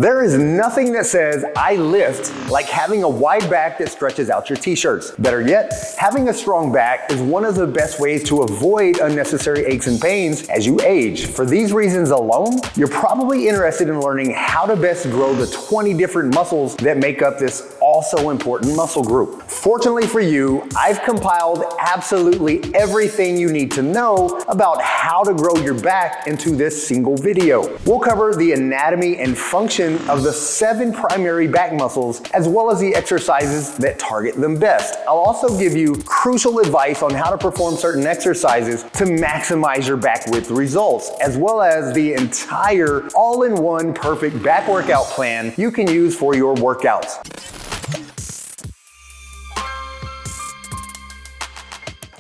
There is nothing that says I lift like having a wide back that stretches out your t-shirts. Better yet, having a strong back is one of the best ways to avoid unnecessary aches and pains as you age. For these reasons alone, you're probably interested in learning how to best grow the 20 different muscles that make up this also important muscle group. Fortunately for you, I've compiled absolutely everything you need to know about how to grow your back into this single video. We'll cover the anatomy and function of the 7 primary back muscles, as well as the exercises that target them best. I'll also give you crucial advice on how to perform certain exercises to maximize your back width results, as well as the entire all-in-one perfect back workout plan you can use for your workouts.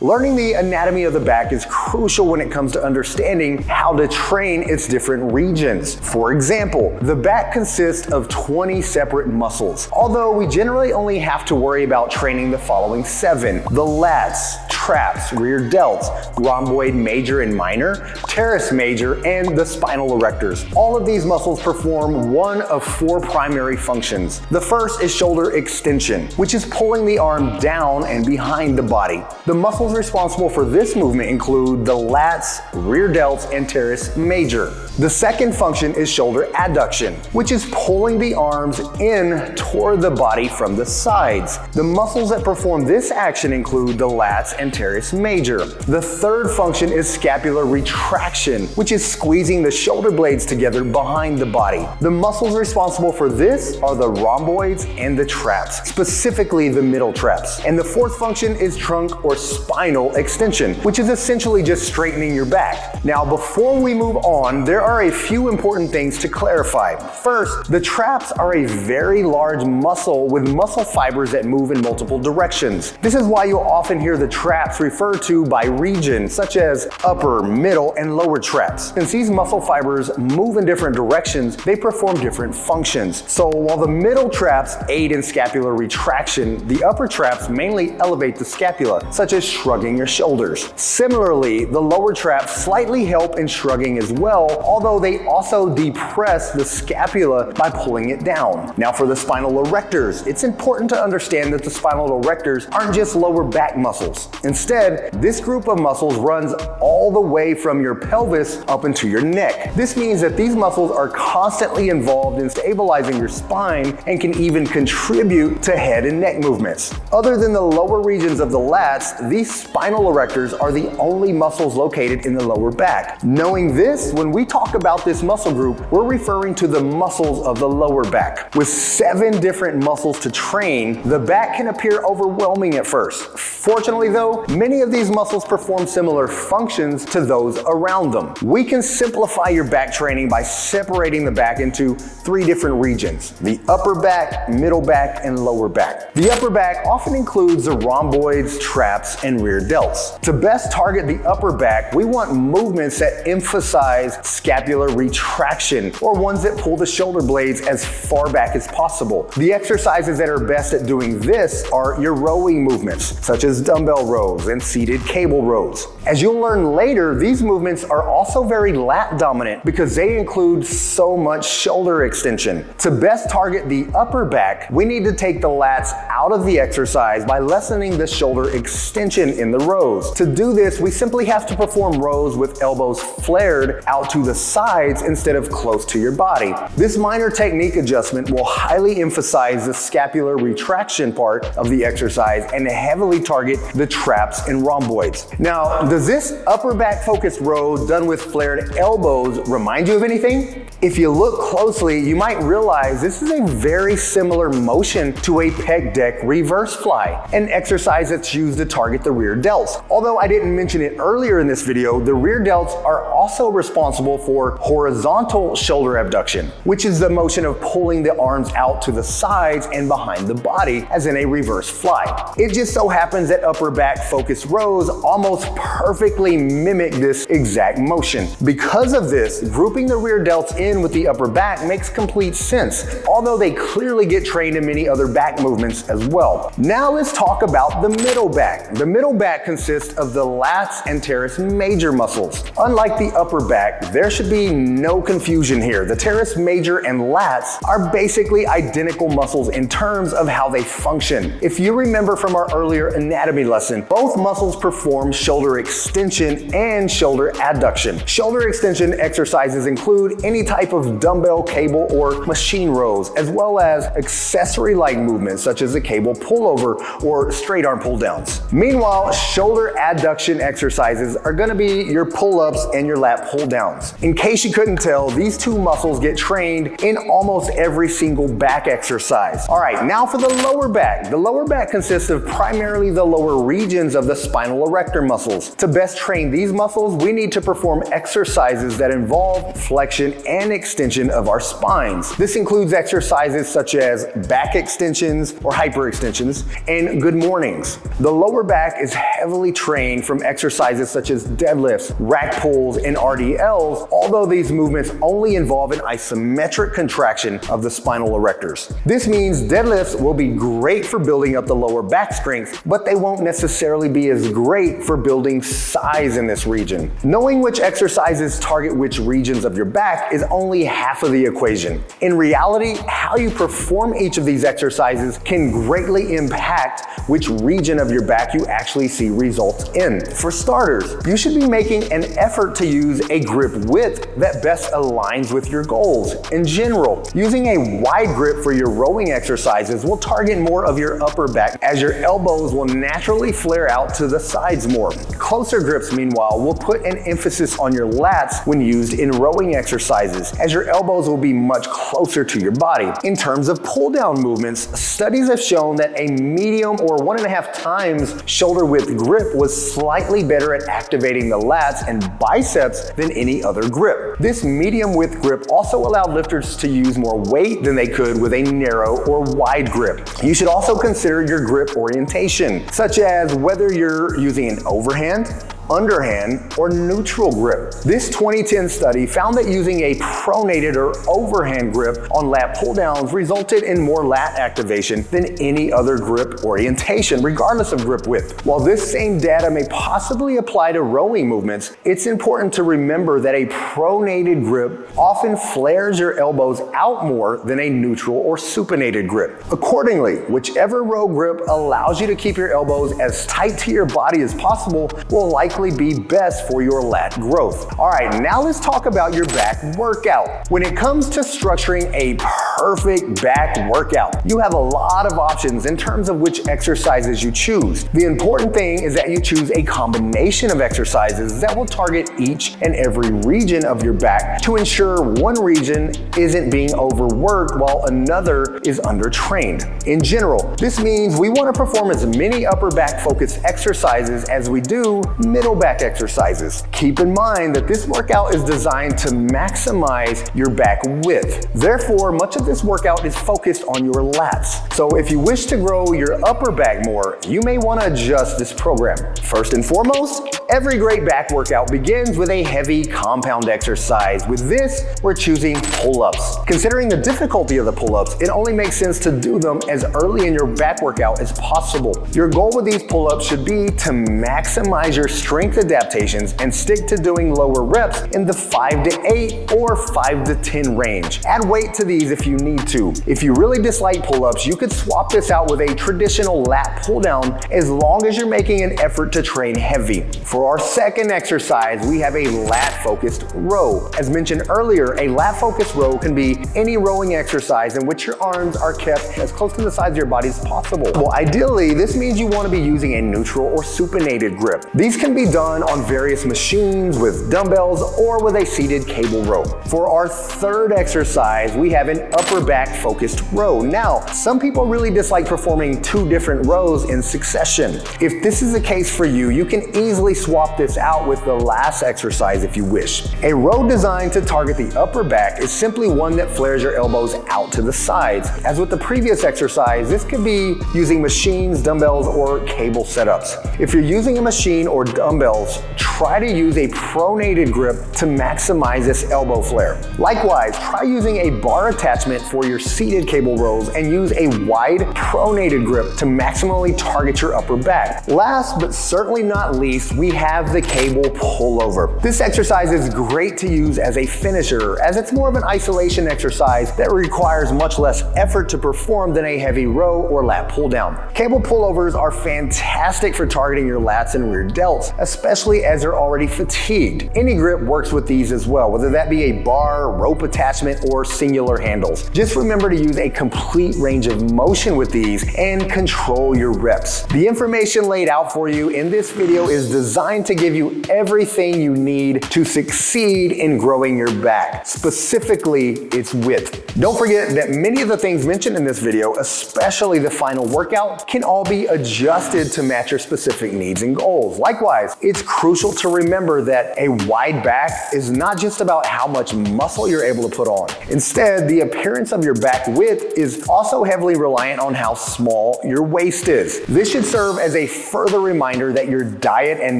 Learning the anatomy of the back is crucial when it comes to understanding how to train its different regions. For example, the back consists of 20 separate muscles, although we generally only have to worry about training the following 7. The lats, traps, rear delts, rhomboid major and minor, teres major, and the spinal erectors. All of these muscles perform one of 4 primary functions. The first is shoulder extension, which is pulling the arm down and behind the body. The muscles responsible for this movement include the lats, rear delts, and teres major. The second function is shoulder adduction, which is pulling the arms in toward the body from the sides. The muscles that perform this action include the lats and teres major. The third function is scapular retraction, which is squeezing the shoulder blades together behind the body. The muscles responsible for this are the rhomboids and the traps, specifically the middle traps. And the fourth function is trunk or spinal extension, which is essentially just straightening your back. Now, before we move on, there are a few important things to clarify. First, the traps are a very large muscle with muscle fibers that move in multiple directions. This is why you'll often hear the traps referred to by region, such as upper, middle, and lower traps. Since these muscle fibers move in different directions, they perform different functions. So while the middle traps aid in scapular retraction, the upper traps mainly elevate the scapula, such as shrugging your shoulders. Similarly, the lower traps slightly help in shrugging as well, although they also depress the scapula by pulling it down. Now for the spinal erectors, it's important to understand that the spinal erectors aren't just lower back muscles. Instead, this group of muscles runs all the way from your pelvis up into your neck. This means that these muscles are constantly involved in stabilizing your spine and can even contribute to head and neck movements. Other than the lower regions of the lats, these spinal erectors are the only muscles located in the lower back. Knowing this, when we talk about this muscle group, we're referring to the muscles of the lower back. With 7 different muscles to train, the back can appear overwhelming at first. Fortunately though, many of these muscles perform similar functions to those around them. We can simplify your back training by separating the back into 3 different regions: the upper back, middle back, and lower back. The upper back often includes the rhomboids, traps, and rear delts. To best target the upper back, we want movements that emphasize scapular retraction, or ones that pull the shoulder blades as far back as possible. The exercises that are best at doing this are your rowing movements, such as dumbbell rows and seated cable rows. As you'll learn later, these movements are also very lat dominant because they include so much shoulder extension. To best target the upper back, we need to take the lats out of the exercise by lessening the shoulder extension in the rows. To do this, we simply have to perform rows with elbows flared out to the sides instead of close to your body. This minor technique adjustment will highly emphasize the scapular retraction part of the exercise and heavily target the traps and rhomboids. Now, does this upper back focused row done with flared elbows remind you of anything? If you look closely, you might realize this is a very similar motion to a pec deck reverse fly, an exercise that's used to target the rear delts. Although I didn't mention it earlier in this video, the rear delts are also responsible for horizontal shoulder abduction, which is the motion of pulling the arms out to the sides and behind the body, as in a reverse fly. It just so happens that upper back focused rows almost perfectly mimic this exact motion. Because of this, grouping the rear delts in with the upper back makes complete sense, although they clearly get trained in many other back movements as well. Now let's talk about the middle back. The middle back consists of the lats and teres major muscles. Unlike the upper back, there should should be no confusion here. The teres major and lats are basically identical muscles in terms of how they function. If you remember from our earlier anatomy lesson, both muscles perform shoulder extension and shoulder adduction. Shoulder extension exercises include any type of dumbbell, cable, or machine rows, as well as accessory-like movements such as a cable pullover or straight arm pull downs. Meanwhile, shoulder adduction exercises are going to be your pull-ups and your lat pull downs. In case you couldn't tell, these two muscles get trained in almost every single back exercise. All right, now for the lower back. The lower back consists of primarily the lower regions of the spinal erector muscles. To best train these muscles, we need to perform exercises that involve flexion and extension of our spines. This includes exercises such as back extensions or hyperextensions and good mornings. The lower back is heavily trained from exercises such as deadlifts, rack pulls, and RDLs, although these movements only involve an isometric contraction of the spinal erectors. This means deadlifts will be great for building up the lower back strength, but they won't necessarily be as great for building size in this region. Knowing which exercises target which regions of your back is only half of the equation. In reality, how you perform each of these exercises can greatly impact which region of your back you actually see results in. For starters, you should be making an effort to use a grip width that best aligns with your goals. In general, using a wide grip for your rowing exercises will target more of your upper back, as your elbows will naturally flare out to the sides more. Closer grips, meanwhile, will put an emphasis on your lats when used in rowing exercises, as your elbows will be much closer to your body. In terms of pull-down movements, studies have shown that a medium or 1.5 times shoulder width grip was slightly better at activating the lats and biceps than any other grip. This medium width grip also allowed lifters to use more weight than they could with a narrow or wide grip. You should also consider your grip orientation, such as whether you're using an overhand, underhand, or neutral grip. This 2010 study found that using a pronated or overhand grip on lat pull downs resulted in more lat activation than any other grip orientation, regardless of grip width. While this same data may possibly apply to rowing movements, it's important to remember that a pronated grip often flares your elbows out more than a neutral or supinated grip. Accordingly, whichever row grip allows you to keep your elbows as tight to your body as possible will likely be best for your lat growth. All right, now let's talk about your back workout. When it comes to structuring a perfect back workout, you have a lot of options in terms of which exercises you choose. The important thing is that you choose a combination of exercises that will target each and every region of your back to ensure one region isn't being overworked while another is undertrained. In general, this means we want to perform as many upper back focused exercises as we do middle back exercises. Keep in mind that this workout is designed to maximize your back width. Therefore, much of this workout is focused on your lats. So if you wish to grow your upper back more, you may want to adjust this program. First and foremost, every great back workout begins with a heavy compound exercise. With this, we're choosing pull-ups. Considering the difficulty of the pull-ups, it only makes sense to do them as early in your back workout as possible. Your goal with these pull-ups should be to maximize your strength adaptations and stick to doing lower reps in the 5 to 8 or 5 to 10 range. Add weight to these if you need to. If you really dislike pull-ups, you could swap this out with a traditional lat pull down as long as you're making an effort to train heavy. For our second exercise, we have a lat focused row. As mentioned earlier, a lat focused row can be any rowing exercise in which your arms are kept as close to the sides of your body as possible. Well, ideally, this means you want to be using a neutral or supinated grip. These can be done on various machines with dumbbells or with a seated cable row. For our third exercise, we have an upper back focused row. Now, some people really dislike performing two different rows in succession. If this is the case for you, you can easily swap this out with the last exercise if you wish. A row designed to target the upper back is simply one that flares your elbows out to the sides. As with the previous exercise, this could be using machines, dumbbells, or cable setups. If you're using a machine or dumbbells, try to use a pronated grip to maximize this elbow flare. Likewise, try using a bar attachment for your seated cable rows and use a wide pronated grip to maximally target your upper back. Last but certainly not least, we have the cable pullover. This exercise is great to use as a finisher, as it's more of an isolation exercise that requires much less effort to perform than a heavy row or lat pull down. Cable pullovers are fantastic for targeting your lats and rear delts, especially as they're already fatigued. Any grip works with these as well, whether that be a bar, rope attachment, or singular handles. Just remember to use a complete range of motion with these and control your reps. The information laid out for you in this video is designed to give you everything you need to succeed in growing your back, specifically its width. Don't forget that many of the things mentioned in this video, especially the final workout, can all be adjusted to match your specific needs and goals. Likewise, it's crucial to remember that a wide back is not just about how much muscle you're able to put on. Instead, the appearance of your back width is also heavily reliant on how small your waist is. This should serve as a further reminder that your diet and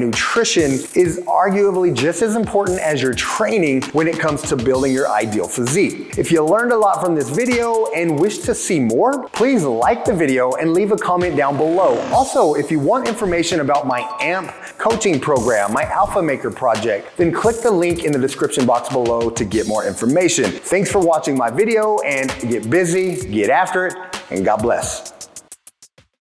nutrition is arguably just as important as your training when it comes to building your ideal physique. If you learned a lot from this video and wish to see more, please like the video and leave a comment down below. Also, if you want information about my AMP coaching program, my Alpha Maker project, then click the link in the description box below to get more information. Thanks for watching my video, and get busy, get after it, and God bless.